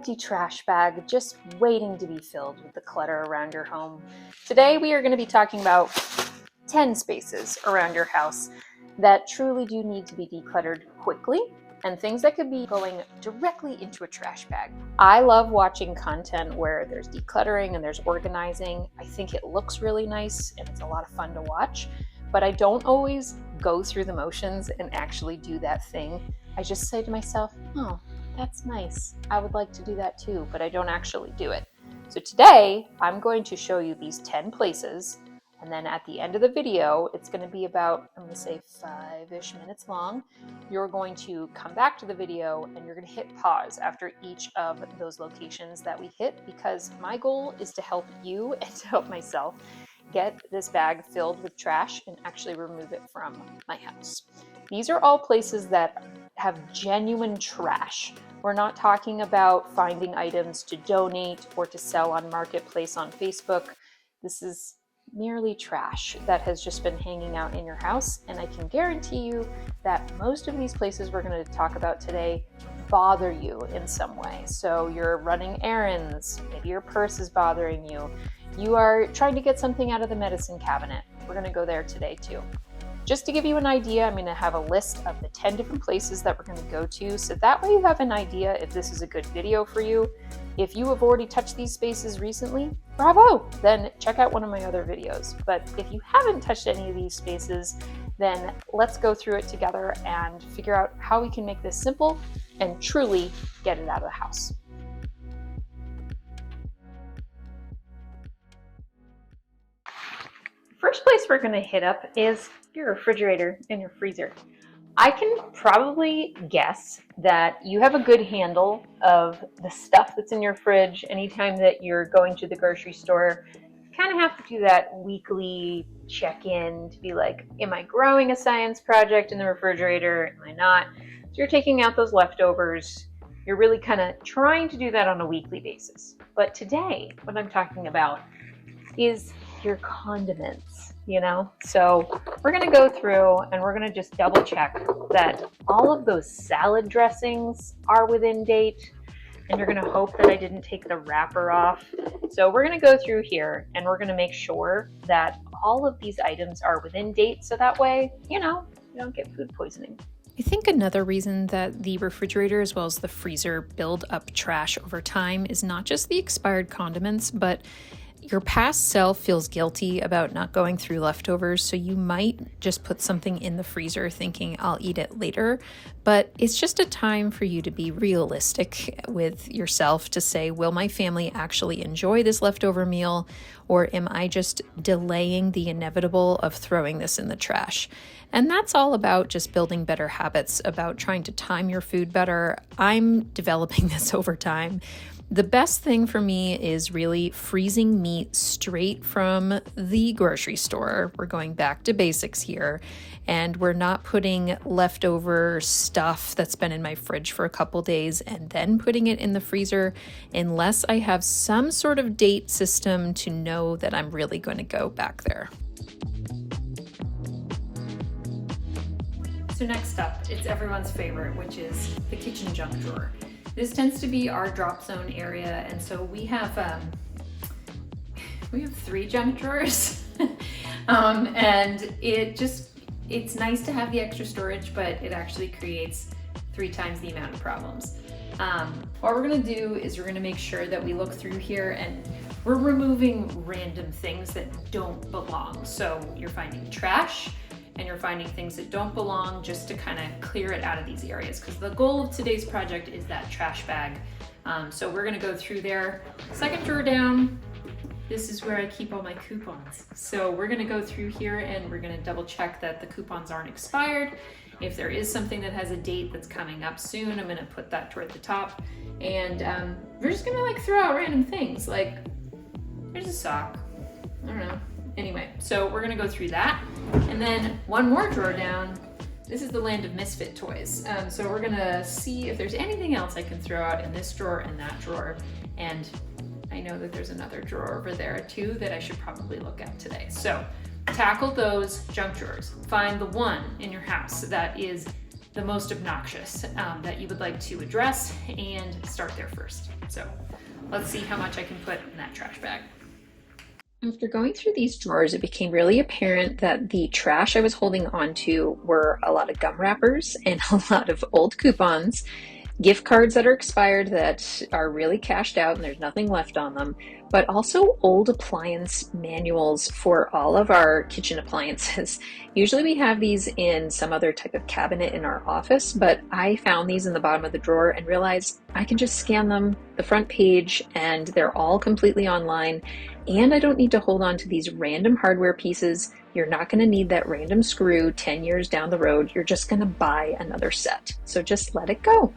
empty trash bag just waiting to be filled with the clutter around your home. Today we are going to be talking about 10 spaces around your house that truly do need to be decluttered quickly and things that could be going directly into a trash bag. I love watching content where there's decluttering and there's organizing. I think it looks really nice and it's a lot of fun to watch, but I don't always go through the motions and actually do that thing. I just say to myself, oh, that's nice. I would like to do that too, but I don't actually do it. So today I'm going to show you these 10 places, and then at the end of the video, it's going to be about, I'm going to say 5-ish minutes long. You're going to come back to the video and you're going to hit pause after each of those locations that we hit, because my goal is to help you and to help myself get this bag filled with trash and actually remove it from my house. These are all places that have genuine trash. We're not talking about finding items to donate or to sell on Marketplace on Facebook. This is merely trash that has just been hanging out in your house, and I can guarantee you that most of these places we're going to talk about today bother you in some way. So you're running errands, maybe your purse is bothering you, you are trying to get something out of the medicine cabinet. We're going to go there today too. Just to give you an idea, I'm going to have a list of the 10 different places that we're going to go to, so that way you have an idea if this is a good video for you. If you have already touched these spaces recently, bravo! Then check out one of my other videos. But if you haven't touched any of these spaces, then let's go through it together and figure out how we can make this simple and truly get it out of the house. First place we're going to hit up is your refrigerator and your freezer. I can probably guess that you have a good handle of the stuff that's in your fridge. Anytime that you're going to the grocery store, you kind of have to do that weekly check-in to be like, am I growing a science project in the refrigerator? Am I not? So you're taking out those leftovers. You're really kind of trying to do that on a weekly basis. But today, what I'm talking about is your condiments, So we're going to go through and we're going to just double check that all of those salad dressings are within date, and you're going to hope that I didn't take the wrapper off. So we're going to go through here and we're going to make sure that all of these items are within date, so that way, you don't get food poisoning. I think another reason that the refrigerator as well as the freezer build up trash over time is not just the expired condiments, but your past self feels guilty about not going through leftovers, so you might just put something in the freezer thinking I'll eat it later. But it's just a time for you to be realistic with yourself to say, will my family actually enjoy this leftover meal, or am I just delaying the inevitable of throwing this in the trash? And that's all about just building better habits, about trying to time your food better. I'm developing this over time. The best thing for me is really freezing meat straight from the grocery store. We're going back to basics here, and we're not putting leftover stuff that's been in my fridge for a couple days and then putting it in the freezer unless I have some sort of date system to know that I'm really going to go back there. So next up, it's everyone's favorite, which is the kitchen junk drawer. This tends to be our drop zone area, and so we have 3 junk drawers, and it's nice to have the extra storage, but it actually creates 3 times the amount of problems. What we're gonna do is we're gonna make sure that we look through here and we're removing random things that don't belong. So you're finding trash, and you're finding things that don't belong, just to kind of clear it out of these areas, because the goal of today's project is that trash bag. So we're going to go through there. Second drawer down, this is where I keep all my coupons. So we're going to go through here and we're going to double check that the coupons aren't expired. If there is something that has a date that's coming up soon, I'm going to put that toward the top. And we're just going to throw out random things, like there's a sock, I don't know. Anyway, so we're gonna go through that. And then one more drawer down, this is the land of misfit toys. So we're gonna see if there's anything else I can throw out in this drawer and that drawer. And I know that there's another drawer over there too that I should probably look at today. So tackle those junk drawers. Find the one in your house that is the most obnoxious that you would like to address, and start there first. So let's see how much I can put in that trash bag. After going through these drawers, it became really apparent that the trash I was holding onto were a lot of gum wrappers and a lot of old coupons, gift cards that are expired that are really cashed out and there's nothing left on them, but also old appliance manuals for all of our kitchen appliances. Usually we have these in some other type of cabinet in our office, but I found these in the bottom of the drawer and realized I can just scan them, the front page, and they're all completely online. And I don't need to hold on to these random hardware pieces. You're not going to need that random screw 10 years down the road. You're just going to buy another set. So just let it go.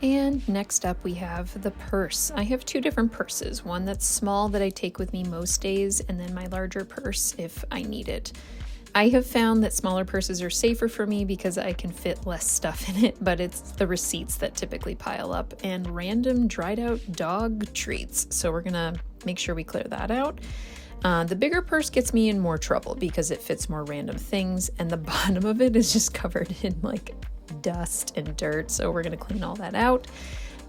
And next up we have the purse. I have two different purses, one that's small that I take with me most days, and then my larger purse if I need it. I have found that smaller purses are safer for me because I can fit less stuff in it, but it's the receipts that typically pile up and random dried out dog treats. So we're gonna make sure we clear that out. The bigger purse gets me in more trouble because it fits more random things, and the bottom of it is just covered in like dust and dirt. So we're gonna clean all that out.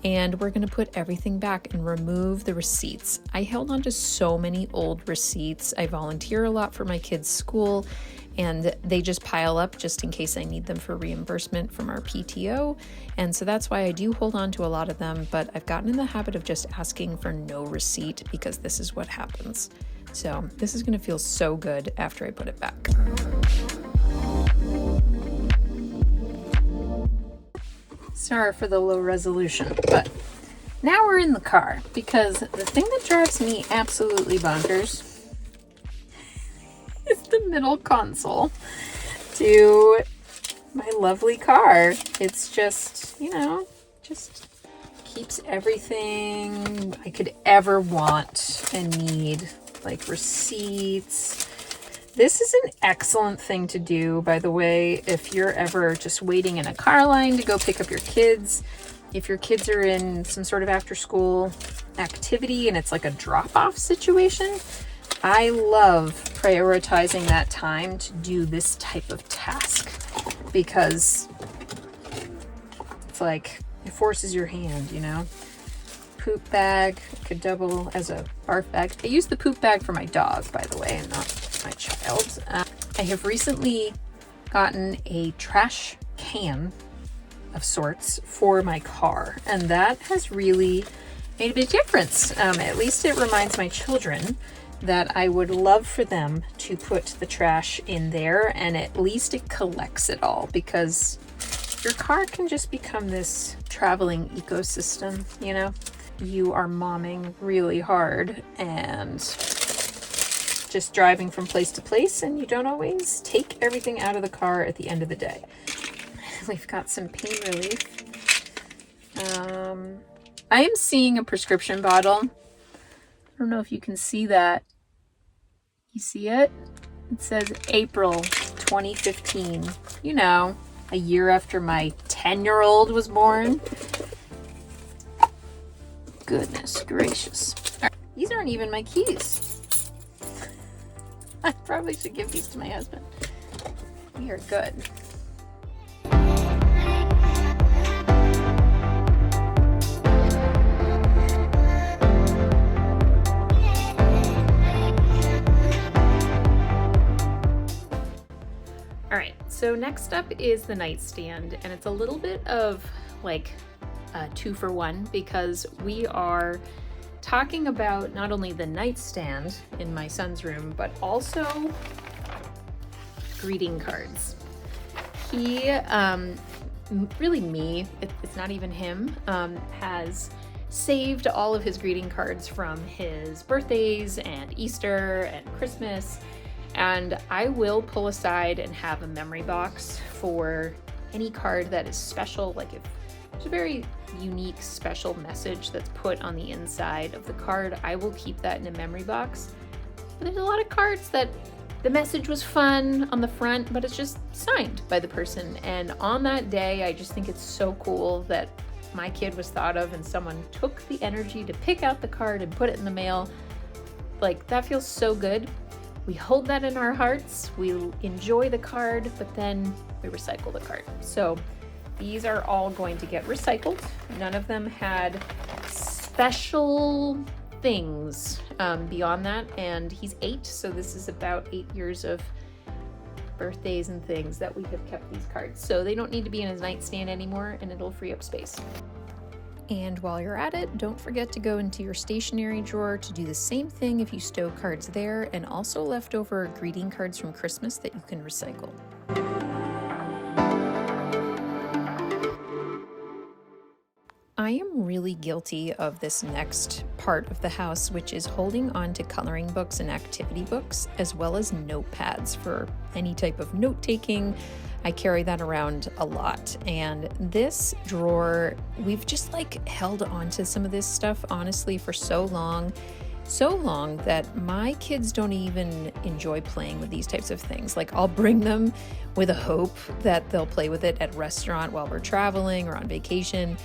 And we're gonna put everything back and remove the receipts. I held on to so many old receipts. I volunteer a lot for my kids' school, and they just pile up just in case I need them for reimbursement from our PTO. And so that's why I do hold on to a lot of them, but I've gotten in the habit of just asking for no receipt because this is what happens. So this is gonna feel so good after I put it back. Sorry for the low resolution, but now we're in the car because the thing that drives me absolutely bonkers is the middle console to my lovely car. It's just, just keeps everything I could ever want and need, like receipts. This is an excellent thing to do, by the way, if you're ever just waiting in a car line to go pick up your kids. If your kids are in some sort of after school activity and it's like a drop-off situation, I love prioritizing that time to do this type of task because it's like it forces your hand, Poop bag could double as a barf bag. I use the poop bag for my dog, by the way, and not my child. I have recently gotten a trash can of sorts for my car, and that has really made a big difference. At least it reminds my children that I would love for them to put the trash in there, and at least it collects it all, because your car can just become this traveling ecosystem, You are momming really hard and just driving from place to place, and you don't always take everything out of the car at the end of the day. We've got some pain relief. I am seeing a prescription bottle. I don't know if you can see that. You see it? It says April 2015. A year after my 10-year-old was born. Goodness gracious. All right. These aren't even my keys. I probably should give these to my husband. We are good. All right, so next up is the nightstand, and it's a little bit of like a 2-for-1 because we are talking about not only the nightstand in my son's room, but also greeting cards. He, really me, it's not even him, has saved all of his greeting cards from his birthdays and Easter and Christmas, and I will pull aside and have a memory box for any card that is special, like if there's a very unique special message that's put on the inside of the card, I will keep that in a memory box. But there's a lot of cards that the message was fun on the front, but it's just signed by the person. And on that day, I just think it's so cool that my kid was thought of and someone took the energy to pick out the card and put it in the mail. Like, that feels so good. we hold that in our hearts, we enjoy the card, but then we recycle the card. So these are all going to get recycled. None of them had special things beyond that, and he's 8, so this is about 8 years of birthdays and things that we have kept these cards. So they don't need to be in his nightstand anymore, and it'll free up space. And while you're at it, don't forget to go into your stationery drawer to do the same thing if you stow cards there, and also leftover greeting cards from Christmas that you can recycle. I am really guilty of this next part of the house, which is holding on to coloring books and activity books, as well as notepads for any type of note-taking. I carry that around a lot. And this drawer, we've just like held on to some of this stuff, honestly, for so long that my kids don't even enjoy playing with these types of things. Like, I'll bring them with a hope that they'll play with it at a restaurant while we're traveling or on vacation.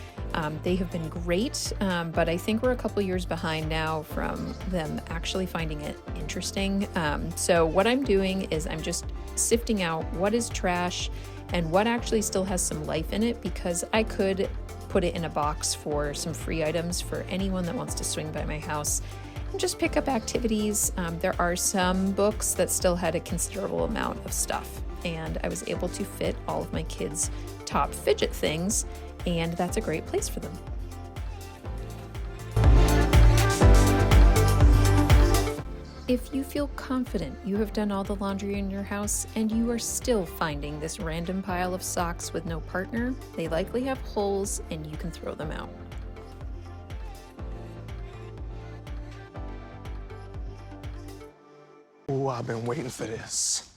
They have been great, but I think we're a couple years behind now from them actually finding it interesting. So what I'm doing is I'm just sifting out what is trash and what actually still has some life in it, because I could put it in a box for some free items for anyone that wants to swing by my house and just pick up activities. There are some books that still had a considerable amount of stuff, and I was able to fit all of my kids' top fidget things, and that's a great place for them. If you feel confident you have done all the laundry in your house and you are still finding this random pile of socks with no partner, they likely have holes and you can throw them out. Oh, I've been waiting for this.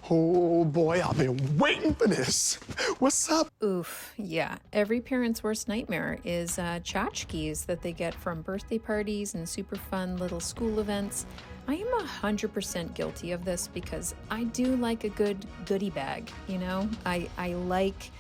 Oh boy, I've been waiting for this. What's up? Oof, yeah. Every parent's worst nightmare is tchotchkes that they get from birthday parties and super fun little school events. I am 100% guilty of this because I do like a good goodie bag, you know? I like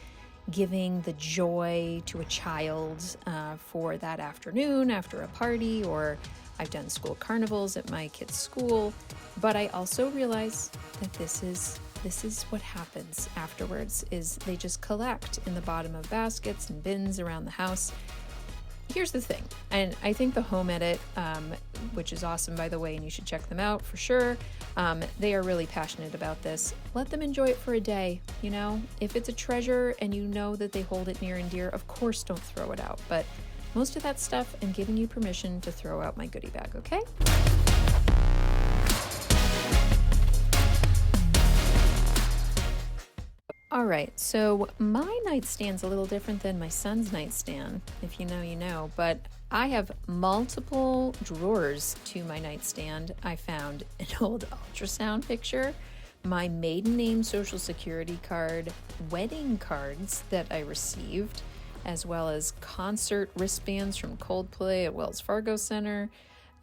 giving the joy to a child for that afternoon after a party, or I've done school carnivals at my kids' school, but I also realize that this is what happens afterwards, is they just collect in the bottom of baskets and bins around the house. Here's the thing, and I think the Home Edit, which is awesome, by the way, and you should check them out for sure. They are really passionate about this. Let them enjoy it for a day, you know? If it's a treasure and you know that they hold it near and dear, of course don't throw it out, but most of that stuff I'm giving you permission to throw out my goodie bag, okay? All right, so my nightstand's a little different than my son's nightstand. If you know, you know, but I have multiple drawers to my nightstand. I found an old ultrasound picture, my maiden name social security card, wedding cards that I received, as well as concert wristbands from Coldplay at Wells Fargo Center,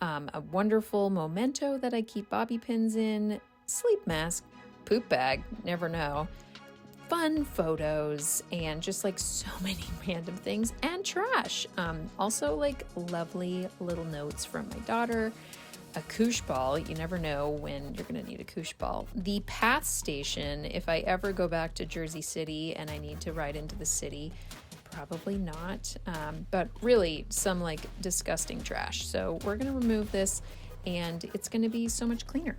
a wonderful memento that I keep bobby pins in, sleep mask, poop bag, never know, fun photos, and just like so many random things, and trash. Also like lovely little notes from my daughter, a koosh ball. You never know when you're gonna need a koosh ball. The Path Station, if I ever go back to Jersey City and I need to ride into the city, probably not, but really some like disgusting trash. So we're gonna remove this and it's gonna be so much cleaner.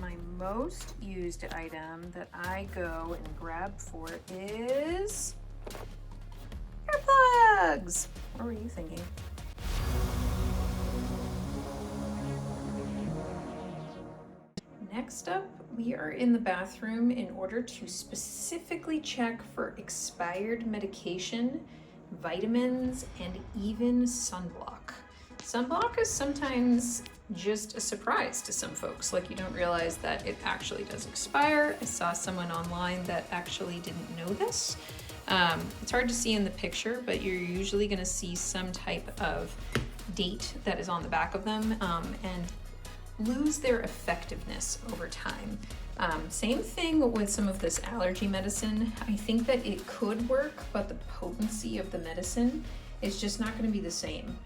My most used item that I go and grab for is earplugs. What were you thinking? Next up, we are in the bathroom in order to specifically check for expired medication, vitamins, and even sunblock. Sunblock is sometimes just a surprise to some folks. Like, you don't realize that it actually does expire. I saw someone online that actually didn't know this. It's hard to see in the picture, but you're usually gonna see some type of date that is on the back of them, and lose their effectiveness over time. Same thing with some of this allergy medicine. I think that it could work, but the potency of the medicine is just not gonna be the same.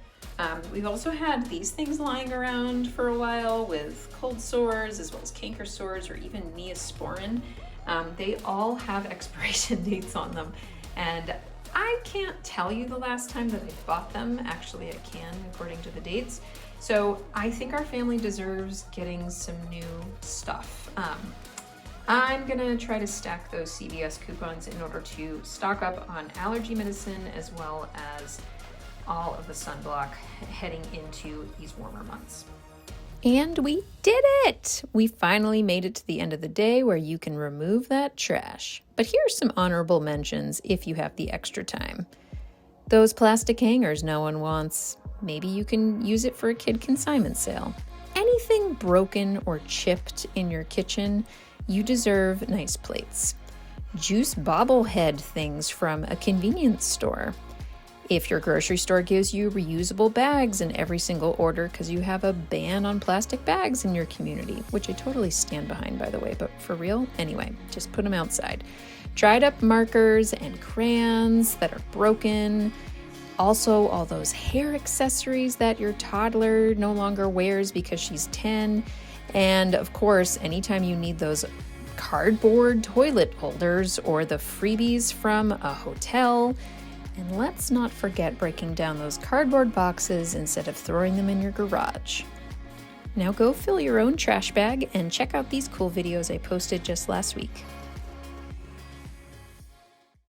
We've also had these things lying around for a while with cold sores as well as canker sores or even Neosporin. They all have expiration dates on them, and I can't tell you the last time that I bought them. Actually, I can according to the dates. So I think our family deserves getting some new stuff. I'm gonna try to stack those CVS coupons in order to stock up on allergy medicine as well as all of the sunblock heading into these warmer months. And we did it! We finally made it to the end of the day where you can remove that trash. But here's some honorable mentions if you have the extra time. Those plastic hangers no one wants. Maybe you can use it for a kid consignment sale. Anything broken or chipped in your kitchen, you deserve nice plates. Juice bobblehead things from a convenience store. If your grocery store gives you reusable bags in every single order because you have a ban on plastic bags in your community, which I totally stand behind, by the way, but for real, anyway, just put them outside. Dried up markers and crayons that are broken. Also, all those hair accessories that your toddler no longer wears because she's 10. And of course, anytime you need those cardboard toilet holders or the freebies from a hotel. And let's not forget breaking down those cardboard boxes instead of throwing them in your garage. Now go fill your own trash bag and check out these cool videos I posted just last week.